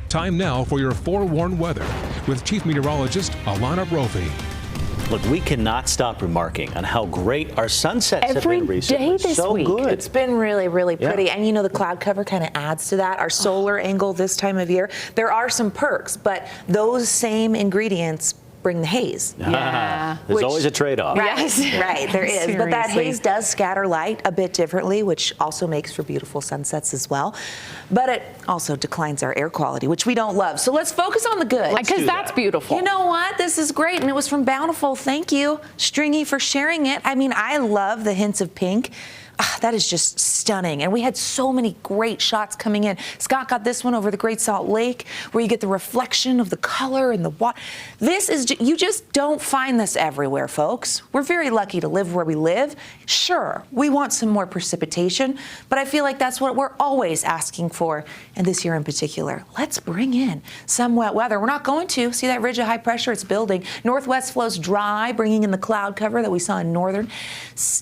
Time now for your forewarned weather with Chief Meteorologist Alana Brophy. Look, we cannot stop remarking on how great our sunsets have been recently. Every day this so week. Good. It's been really, really pretty. Yeah. And you know, the cloud cover kind of adds to that. Our solar angle this time of year. There are some perks, but those same ingredients bring the haze. Yeah. There's always a trade-off. Right, right, there is. But that haze does scatter light a bit differently, which also makes for beautiful sunsets as well. But it also declines our air quality, which we don't love. So let's focus on the good. Because that's beautiful. You know what? This is great. And it was from Bountiful. Thank you, Stringy, for sharing it. I mean, I love the hints of pink. That is just stunning. And we had so many great shots coming in. Scott got this one over the Great Salt Lake where you get the reflection of the color and the water. This is, you just don't find this everywhere, folks. We're very lucky to live where we live. Sure, we want some more precipitation, but I feel like that's what we're always asking for. And this year in particular, let's bring in some wet weather. We're not going to. See that ridge of high pressure? It's building. Northwest flows dry, bringing in the cloud cover that we saw in northern,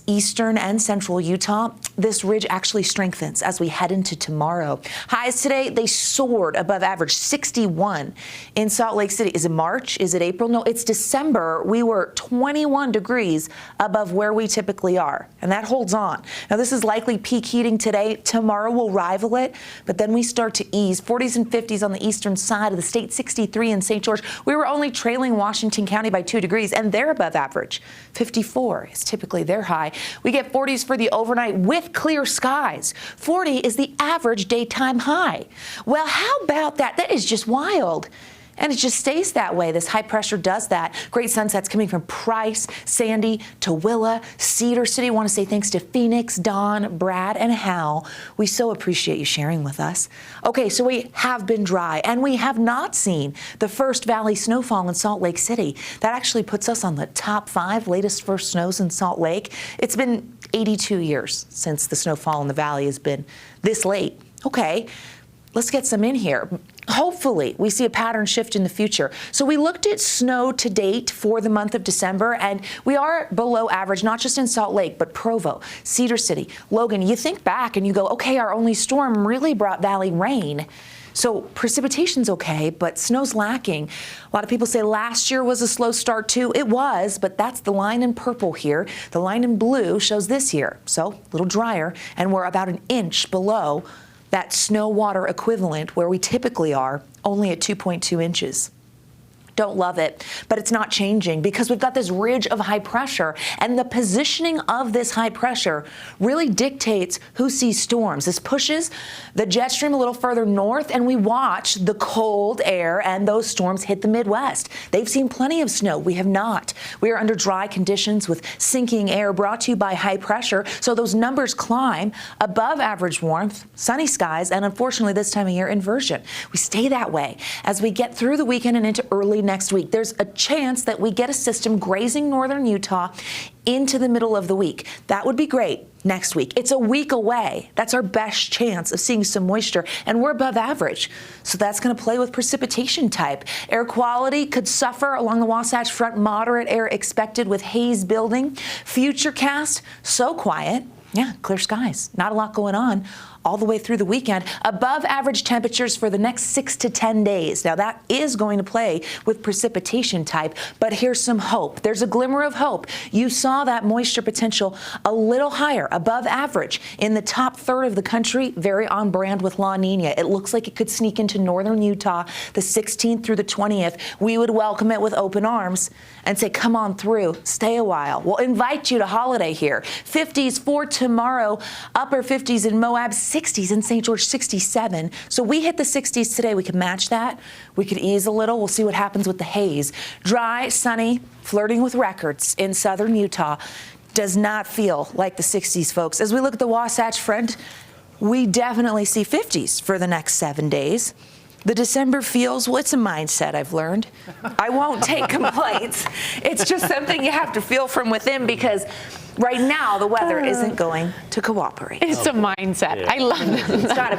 eastern, and central Utah. This ridge actually strengthens as we head into tomorrow. Highs today, they soared above average, 61 in Salt Lake City. Is it March? Is it April? No, it's December. We were 21 degrees above where we typically are, and that holds on. Now, this is likely peak heating today. Tomorrow will rival it, but then we start to ease. 40s and 50s on the eastern side of the state, 63 in St. George. We were only trailing Washington County by 2 degrees, and they're above average. 54 is typically their high. We get 40s for the overnight with clear skies. 40 is the average daytime high. Well, how about that? That is just wild. And it just stays that way. This high pressure does that. Great sunsets coming from Price, Sandy, Tooele, Cedar City. I want to say thanks to Phoenix, Don, Brad, and Hal. We so appreciate you sharing with us. Okay, so we have been dry, and we have not seen the first valley snowfall in Salt Lake City. That actually puts us on the top 5 latest first snows in Salt Lake. It's been 82 years since the snowfall in the valley has been this late. Okay, let's get some in here. Hopefully, we see a pattern shift in the future. So we looked at snow to date for the month of December, and we are below average, not just in Salt Lake, but Provo, Cedar City, Logan. You think back and you go, okay, our only storm really brought valley rain. So precipitation's okay, but snow's lacking. A lot of people say last year was a slow start too. It was, but that's the line in purple here. The line in blue shows this year. So a little drier, and we're about an inch below that snow water equivalent where we typically are, only at 2.2 inches. Don't love it, but it's not changing because we've got this ridge of high pressure, and the positioning of this high pressure really dictates who sees storms. This pushes the jet stream a little further north, and we watch the cold air and those storms hit the Midwest. They've seen plenty of snow. We have not. We are under dry conditions with sinking air brought to you by high pressure, so those numbers climb above average warmth, sunny skies, and unfortunately this time of year, inversion. We stay that way as we get through the weekend and into early next week. There's a chance that we get a system grazing northern Utah into the middle of the week. That would be great next week. It's a week away. That's our best chance of seeing some moisture, and we're above average. So that's going to play with precipitation type. Air quality could suffer along the Wasatch Front. Moderate air expected with haze building. Futurecast, so quiet. Yeah, clear skies. Not a lot going on all the way through the weekend. Above average temperatures for the next 6 to 10 days. Now that is going to play with precipitation type, but here's some hope. There's a glimmer of hope. You saw that moisture potential a little higher, above average in the top third of the country, very on brand with La Nina. It looks like it could sneak into northern Utah the 16th through the 20th. We would welcome it with open arms and say, come on through, stay a while. We'll invite you to holiday here. 50s for tomorrow, upper 50s in Moab, 60s in St. George, 67. So we hit the 60s today. We could match that. We could ease a little. We'll see what happens with the haze. Dry, sunny, flirting with records in southern Utah. Does not feel like the 60s, folks. As we look at the Wasatch Front, we definitely see 50s for the next 7 days. The December feels, well, it's a mindset I've learned. I won't take complaints. It's just something you have to feel from within because right now the weather isn't going to cooperate. It's a mindset. I love it. It's got to be.